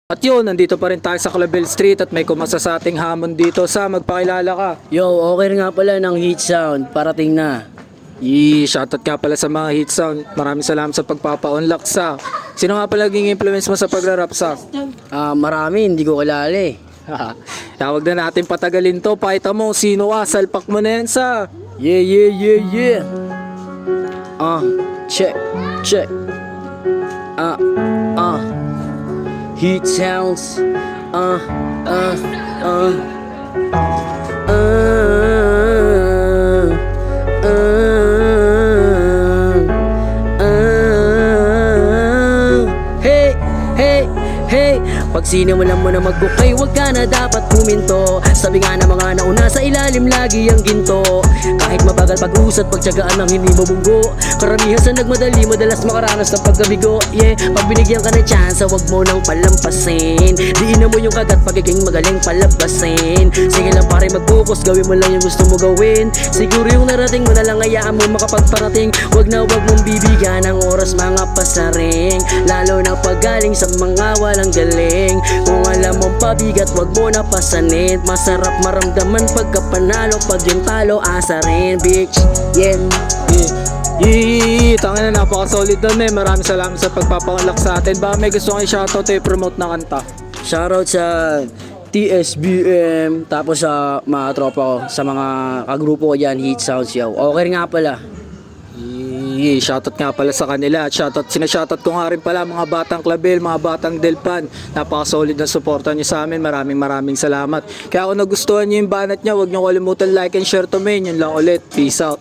At yun, nandito pa rin tayo sa Clavel Street at may kumasa sa ating hamon dito. Sa magpakilala ka. Yo, okay nga pala ng Heat Sound, parating na. Shoutout nga pala sa mga Hit Sound. Maraming salamat sa pagpapa-unlock sa. Sino nga pala naging influence mo sa pagra-rap sa? Marami, hindi ko kilala eh. Tawag na natin patagalin to. Pakita mo, sino ka? Salpak mo na yan sa. Yeah, yeah, yeah, yeah. Check, check. Heat Sounds. Hey, hey, hey. Pag sinimulan mo na magbukay, wag ka na dapat huminto. Sabi nga ng mga nauna, sa ilalim lagi ang ginto. Kahit mabagal pag-usat, pagtsagaan ng hindi mabunggo. Karamihan sa nagmadali, madalas makaranas ng pagkabigo. Yeah, pag binigyan ka ng chance, wag mo nang palampasin. Diinan mo yung kagat, pagiging magaling palabasin. Sige lang pare, mag-focus, gawin mo lang yung gusto mo gawin. Siguro yung narating mo na lang, hayaan mo makapagparating. Wag na wag mong bibigyan ng oras mga pasaring, lalo na paggaling sa mga walang galing. Kung alam mong pabigat, wag mo na pasanin. Masarap maramdaman pagka panalo, pag yung talo asa rin, bitch. Yeah. Tangin na, napaka-solid doon eh. Maraming salamat sa pagpapa-unlock sa atin. Baka may gusto kong i-shoutout o i-promote na kanta. Shoutout sa TSBM, tapos sa mga tropa ko, sa mga kagrupo ko dyan, Heat Sounds yaw. Okay nga pala. Shoutout nga pala sa kanila. At sinashoutout ko nga rin pala mga batang Clavel, mga batang Delpan. Napaka-solid na suporta nyo sa amin. Maraming salamat. Kaya kung nagustuhan nyo yung banat nyo, huwag nyo kalimutan like and share to main. Yun lang ulit. Peace out.